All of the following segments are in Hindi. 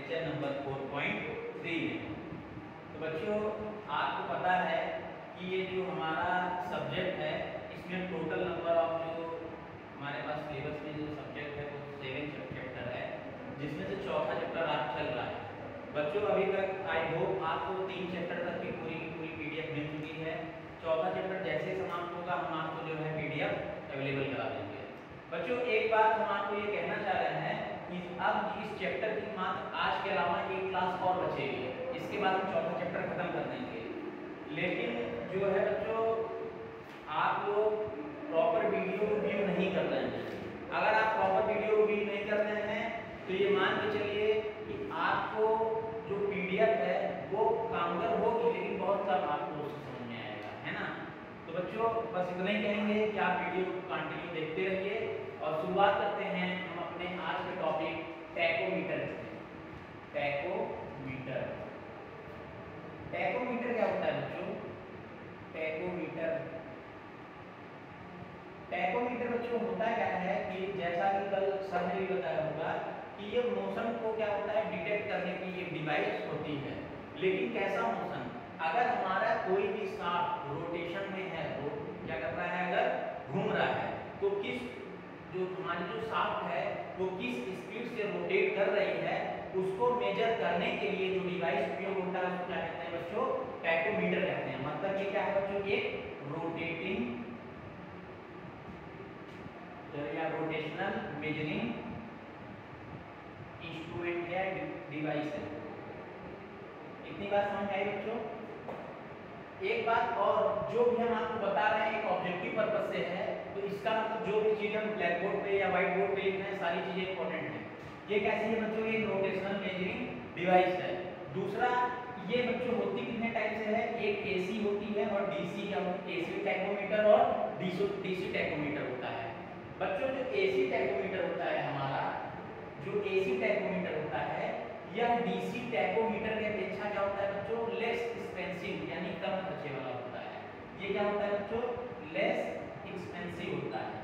लेक्चर नंबर 4.3 में। तो बच्चों आपको पता है कि ये जो हमारा सब्जेक्ट है इसमें टोटल नंबर ऑफ जो हमारे पास सिलेबस में जो सब्जेक्ट है वो 7 चैप्टर है, जिसमें से चौथा चैप्टर आज चल रहा है। बच्चों अभी तक आई होप आपको 3 चैप्टर तक की पूरी पीडीएफ मिल चुकी है। चौथा चैप्टर जैसे समाप्त होगा हम आपको जो है पीडीएफ अवेलेबल करा देंगे। बच्चों एक बात हम आपको ये कहना चाह रहे हैं कि अब इस चैप्टर की मात्र आज के अलावा एक क्लास और बचेगी, इसके बाद हम चौथा चैप्टर खत्म कर देंगे। लेकिन जो है बच्चों आप लोग प्रॉपर वीडियो रिव्यू नहीं कर रहे हैं। अगर आप प्रॉपर वीडियो रिव्यू नहीं कर रहे हैं तो ये मान के चलिए कि आपको जो पीडीएफ है वो कामगर होगी, लेकिन बहुत कम आपको उसको समझ में आएगा, है ना। तो बच्चों बस इतना ही कहेंगे कि आप वीडियो को कंटिन्यू देखते रहिए और शुरुआत करते हैं हम अपने आज के टॉपिक टैकोमीटर से। टैकोमीटर क्या होता है बच्चों? टैकोमीटर बच्चों होता क्या है कि जैसा कि कल सर ने भी बताया होगा कि ये मोशन को क्या होता है डिटेक्ट करने की ये डिवाइस होती है। लेकिन कैसा मोशन? अगर हमारा कोई भी शाफ्ट रोटेशन में है, वो क्या कर रहा है, अगर घूम रहा है तो किस जो हमारी जो शाफ्ट है वो किस स्पीड से रोटेट कर रही है उसको मेजर करने के लिए जो डिवाइस उपयोग होता है उसको क्या कहते हैं बच्चों? टैकोमीटर कहते हैं। मतलब ये क्या है बच्चों? एक रोटेटिंग या रोटेशनल मेजरिंग इंस्ट्रूमेंट या डिवाइस है। इतनी बात समझ आई बच्चों? एक बात और, जो भी हम आपको बता रहे हैं एक ऑब्जेक्टिव पर्पस से है, तो इसका मतलब जो भी चीज हम ब्लैक बोर्ड पे या व्हाइट बोर्ड पे लिख रहे हैं सारी चीजें इंपॉर्टेंट है। ये कैसी है बच्चों? ये रोटेशनल मेजरिंग डिवाइस है। दूसरा ये बच्चों होती कितने टाइप से है? एक एसी होती है और डीसी क्या होती है? एसी टैकोमीटर और डीसी टैकोमीटर होता है। बच्चों जो एसी टैकोमीटर होता है हमारा, जो एसी टैकोमीटर होता है यह डीसी टैकोमीटर की अपेक्षा क्या होता है बच्चों? लेस एक्सपेंसिव, यानी कम खर्चे वाला होता है। ये क्या होता है बच्चों? लेस एक्सपेंसिव होता है।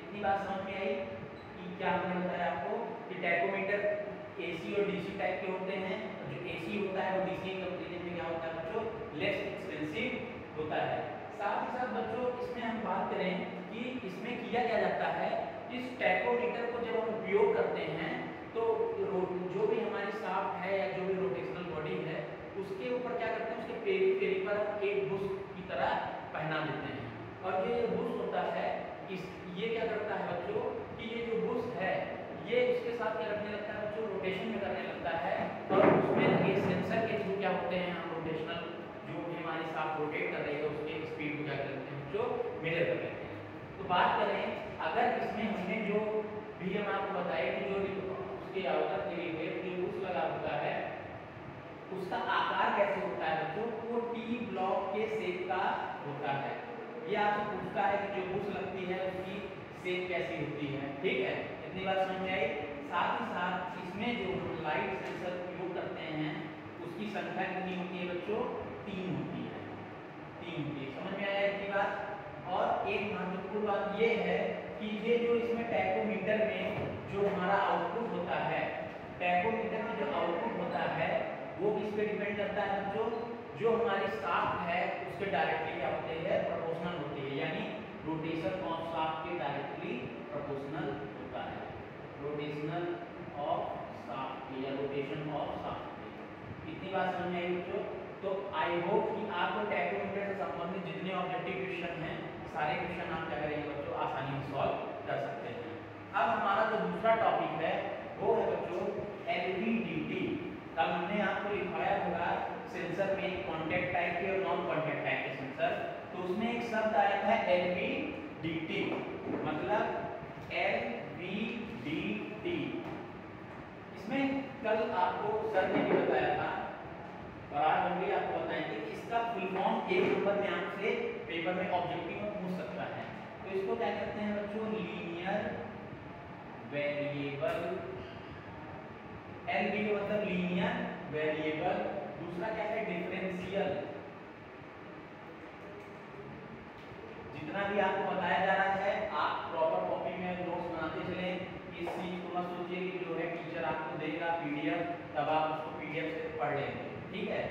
इतनी बात समझ में आई कि क्या हमने बताया आपको कि टैकोमीटर एसी और डीसी टाइप के होते हैं। जो एसी होता है वो डीसी कंपैरिजन में क्या होता है बच्चों? लेस एक्सपेंसिव होता है। साथ ही साथ बच्चों इसमें हम बात करें कि इसमें किया क्या जाता है, इस टैकोमीटर को जब हम उपयोग करते हैं तो जो भी हमारी शाफ्ट है या जो भी रोटेशनल बॉडी है उसके ऊपर क्या करते हैं, उसके पेरी पर एक बुश की तरह पहना देते हैं। और ये जो बुश होता है ये क्या करता है बच्चों कि ये जो बुश है ये इसके साथ क्या रखने लगता है बच्चों? रोटेशन में करने लगता है। और उसमें लगे सेंसर के थ्रू क्या होते हैं, हम रोटेशनल जो भी हमारी शाफ्ट रोटेट कर रही है उसके स्पीड को क्या कर लेते हैं बच्चों? मेजर कर लेते हैं। तो बात करें अगर इसमें हमने जो भी हम आपको बताए कि जो उसके आउटर के लिए जो बुश लगा होता है उसका आकार कैसे होता है बच्चों? वो टी ब्लॉक के शेप का होता है। ये आपसे पूछता है कि जो बुश लगती है उसकी शेप कैसी होती है, ठीक है। इतनी बात समझ में आई। साथ ही साथ इसमें जो हम लाइट सेंसर उपयोग करते हैं उसकी संख्या कितनी होती है बच्चों? 3 होती है। 3 होती है। समझ में आया इतनी बात? और एक महत्वपूर्ण बात ये है कि ये जो इसमें टैकोमीटर में जो हमारा आउटपुट होता है, टैकोमीटर में जो आउटपुट होता है वो किस पे डिपेंड करता है बच्चों? जो हमारी शाफ्ट है उसके डायरेक्टली क्या होते हैं? प्रोपोर्शनल होती है। यानी रोटेशन ऑफ शाफ्ट के डायरेक्टली प्रोपोर्शनल होता है। रोटेशनल ऑफ शाफ्ट या रोटेशन ऑफ शाफ्ट। इतनी बात समझ में आई बच्चों? तो आई होप कि आपको टैकोमीटर से संबंधित जितने ऑब्जेक्टिव क्वेश्चन हैं सारे क्वेश्चन आप क्या करेंगे बच्चों? आसानी से सॉल्व कर सकते हैं। अब हमारा जो दूसरा टॉपिक है वो है बच्चों एलवीडीटी। कल हमने आपको लिखवाया होगा सेंसर में कॉन्टैक्ट टाइप के और नॉन कॉन्टैक्ट टाइप के सेंसर, तो उसमें एक शब्द आया था एलवीडीटी, मतलब एलवीडीटी। इसमें कल आपको सर ने भी बताया था और आज हम भी आपको बताएंगे कि इसका फुल फॉर्म एक नंबर में आपसे पेपर में ऑब्जेक्टिव में पूछ सकता है। तो इसको क्या कहते हैं बच्चों? Linear variable. एलवी का मतलब लीनियर वेरिएबल। दूसरा क्या है? डिफरेंशियल। जितना भी आपको बताया जा रहा है आप प्रॉपर कॉपी में नोट्स बनाते चलें। इस चीज को मत सोचिए कि जो है टीचर आपको देगा पीडीएफ, तब आप उसको पीडीएफ से पढ़ लेंगे, ठीक है।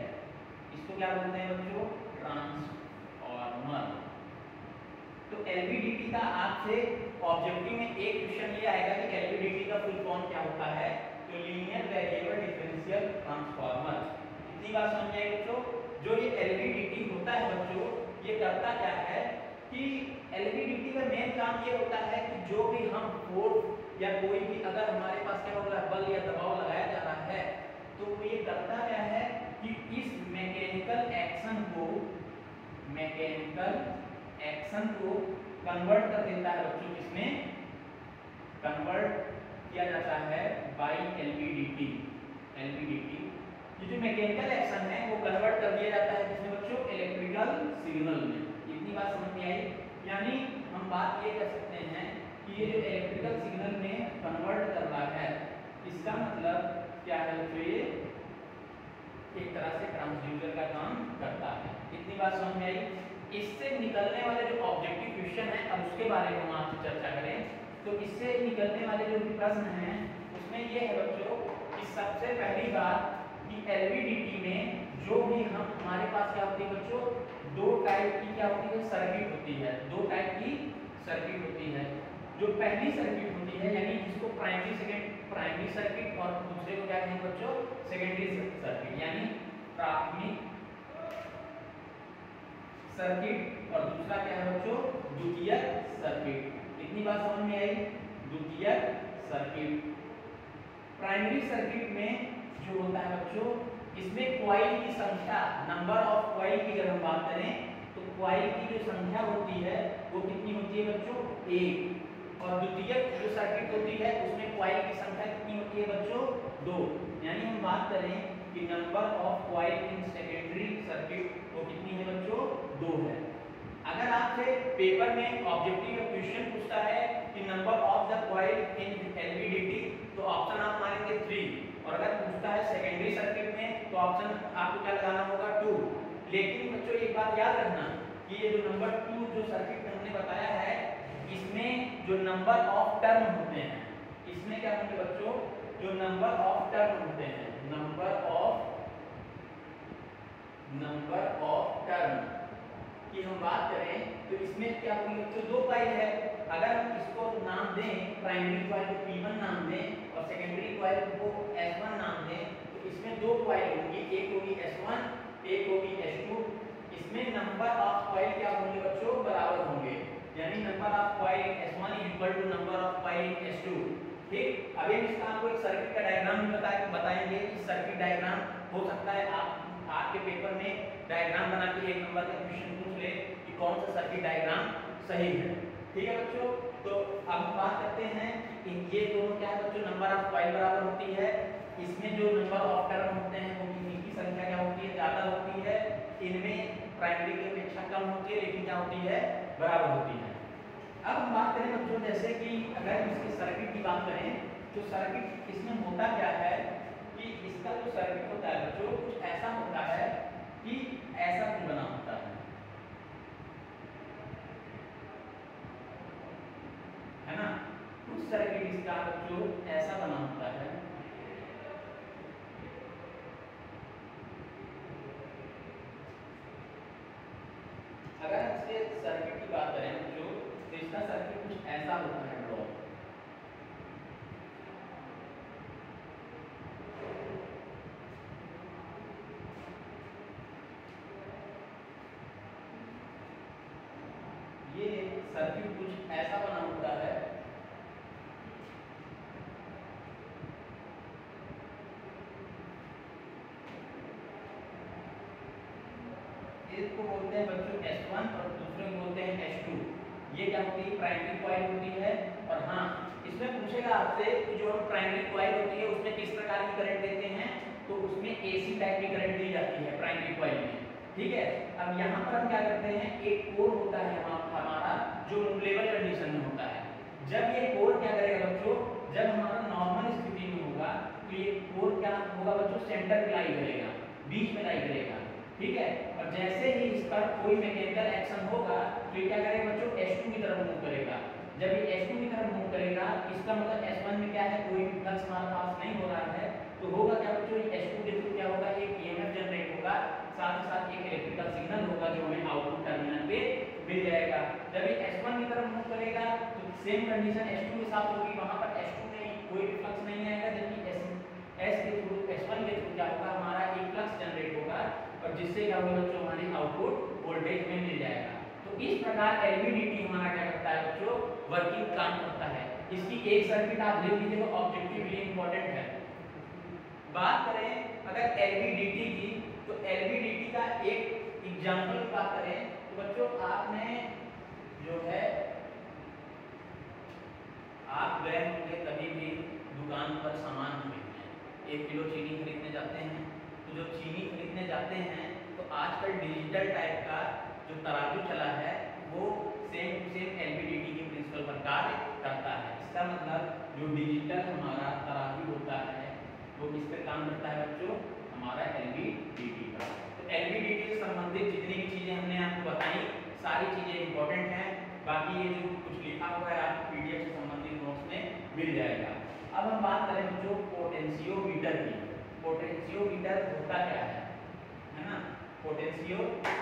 इसको क्या बोलते हैं बच्चों, ट्रांसफॉर्मर। तो एलवीडीटी का आपसे ऑब्जेक्टिव में एक क्वेश्चन ये आएगा कि एलवीडीटी का फुल फॉर्म क्या होता है, तो लीनियर वेरिएबल डिफरेंशियल ट्रांसफॉर्मर। इतनी बात समझ आए बच्चों। जो ये एलवीडीटी होता है बच्चों, ये करता क्या है कि एलवीडीटी का मेन काम ये होता है कि जो भी हम फोर्स या कोई भी अगर हमारे पास क्या हो रहा है बल या दबाव लगाया जा रहा है, तो ये करता क्या है कि इस मैकेनिकल एक्शन को कन्वर्ट कर देता है बच्चों, जिसमें कन्वर्ट किया जाता है बाय एलवीडीटी। ये जो मैकेनिकल एक्शन है वो कन्वर्ट कर दिया जाता है जिसमें बच्चों इलेक्ट्रिकल सिग्नल में। इतनी बात समझ में आई। यानी हम बात ये कर सकते हैं कि ये जो इलेक्ट्रिकल सिग्नल में कन्वर्ट कर रहा है, इसका मतलब क्या है बच्चों, ये एक तरह से ट्रांसड्यूसर का काम करता है। इतनी बात समझ में आई। इससे निकलने वाले जो ऑब्जेक्टिव क्वेश्चन है, अब उसके बारे में हम आपसे चर्चा करें। तो इससे निकलने वाले जो प्रश्न हैं उसमें ये है बच्चों कि सबसे पहली बात कि एलवीडीटी में जो भी हमारे पास क्या होती है बच्चों, दो टाइप की क्या होती है सर्किट होती है। दो टाइप की सर्किट होती है। जो पहली सर्किट होती है यानी जिसको प्राइमरी सर्किट और दूसरे को क्या कहेंगे बच्चों, सेकेंडरी सर्किट, यानी प्राथमिक सर्किट और दूसरा क्या है बच्चों, द्वितीयक सर्किट। इतनी बात समझ में आई। द्वितीयक सर्किट, प्राइमरी सर्किट में जो होता है बच्चों, इसमें कॉइल की संख्या, नंबर ऑफ कॉइल की अगर हम बात करें तो कॉइल की जो संख्या होती है वो कितनी होती है बच्चों, एक। और द्वितीयक जो सर्किट होती है उसमें कॉइल की संख्या कितनी होती है बच्चों, दो। यानी हम बात करें कि number of coil in secondary circuit वो कितनी है बच्चों, दो है। अगर आपसे पेपर में ऑब्जेक्टिव क्वेश्चन पूछता है कि number of the coil in LVDT, तो ऑप्शन आप मारेंगे 3। और अगर पूछता है सेकेंडरी सर्किट में तो ऑप्शन आपको क्या लगाना होगा, 2। लेकिन बच्चों एक बात याद रखना कि ये जो नंबर 2 जो सर्किट में हमने बताया है, इसमें जो नंबर ऑफ टर्न होते हैं, इसमें क्या होंगे बच्चों, जो नंबर ऑफ टर्न होते हैं, नंबर ऑफ टर्न की हम बात करें तो इसमें क्या होगी बच्चों, दो कॉइल है। अगर हम इसको नाम दें, प्राइमरी कॉइल को P1 नाम दें और सेकेंडरी कॉइल को S1 नाम दें, तो इसमें दो कॉइल होंगी, एक होगी S1, एक होगी S2। इसमें नंबर ऑफ कॉइल क्या होंगे बच्चों, बराबर होंगे। यानी number of coil S1 equal to number of coil S2। ठीक, अभी हम इसका आपको एक सर्किट का डायग्राम भी बताएंगे। इस सर्किट डायग्राम हो सकता है आपके पेपर में डायग्राम बना के एक नंबर का क्वेश्चन पूछ ले कि कौन सा सर्किट डायग्राम सही है। ठीक है बच्चों, तो अब हम बात करते हैं कि ये दोनों क्या है बच्चों, नंबर ऑफ कॉइल बराबर होती है। इसमें जो नंबर ऑफ टर्न होते हैं वो इनकी संख्या क्या होती है, ज्यादा होती है। इनमें प्राइमरी की अपेक्षा कम होती है, लेकिन क्या होती है, बराबर होती है। अब हम बात करें बच्चों, जैसे कि अगर इसकी सर्किट की बात करें तो सर्किट इसमें होता क्या है कि इसका जो सर्किट होता है बच्चों कुछ ऐसा होता है कि ऐसा कुछ बना होता है ना। कुछ सर्किट इसका बच्चों ऐसा बना होता है। अगर इसके सर्किट की बात करें बच्चों तो इसका सर्किट कुछ ऐसा होता है, ड्रॉ। ये सर्किट कुछ ऐसा बना होता है। एक को बोलते हैं बच्चों S1 और दूसरे को बोलते हैं S2। ये क्या होती है, प्राइमरी कॉइल होती है। और हाँ, इसमें पूछेगा आपसे कि जो हम प्राइमरी कॉइल होती है उसमें किस प्रकार की करंट देते हैं, तो उसमें AC टाइप की करंट दी जाती है प्राइमरी कॉइल में। ठीक है, अब यहाँ पर हम क्या करते हैं, एक कोर होता है हमारा जो मूवेबल कंडीशन में होता है। जब ये कोर क्या करेगा बच्चों, जब हमारा नॉर्मल स्थिति में होगा तो ये कोर क्या होगा बच्चों, सेंटर पे लाई करेगा, बीच में लाई करेगा। ठीक है, और जैसे ही इस पर कोई मैकेनिकल एक्शन होगा तो ये क्या करेगा बच्चों, S2 की तरफ मूव करेगा। जब ये S2 की तरफ मूव करेगा इसका मतलब S1 में क्या है, कोई भी फ्लक्स हमारे पास नहीं हो रहा तो होगा क्या बच्चों, S2 के थ्रू क्या होगा, एक EMF जनरेट होगा, साथ ही साथ एक इलेक्ट्रिकल सिग्नल होगा जो हमें आउटपुट टर्मिनल पे मिल जाएगा। जब ये S1 की तरफ मूव करेगा तो सेम कंडीशन S2 के साथ होगी, वहां पर S2 में कोई भी फ्लक्स नहीं आएगा, जबकि S के थ्रू S1 के थ्रू क्या होगा, हमारा एक फ्लक्स जनरेट होगा और जिससे क्या होगा बच्चों, हमारी आउटपुट वोल्टेज में मिल जाएगा। तो इस प्रकार LVDT हमारा क्या करता है बच्चों, वर्किंग काम करता है। इसकी एक सर्किट आप लिख लीजिए, ऑब्जेक्टिवली इंपॉर्टेंट है। बात करें अगर LVDT की, तो LVDT का एक एग्जांपल की बात करें तो बच्चों आपने जो है, आप गए होंगे कभी भी दुकान पर सामान खरीदने, 1 किलो चीनी खरीदने जाते हैं, तो जब चीनी खरीदने जाते हैं तो आजकल डिजिटल टाइप का जो तराजू चला है वो सेम टू सेम LVDT के प्रिंसिपल पर कार्य करता है। इसका मतलब जो डिजिटल हमारा तराजू होता है वो किस पे काम करता है बच्चों, हमारा LVDT पर। तो LVDT से संबंधित जितनी भी चीजें हमने आपको बताई सारी चीजें इंपॉर्टेंट हैं, बाकी ये जो कुछ लिखा हुआ है आपको PDF से संबंधित नोट्स में मिल जाएगा। अब हम बात करें बच्चों पोटेंशियोमीटर की। पोटेंशियोमीटर होता क्या है ना, पोटेंशियोमीटर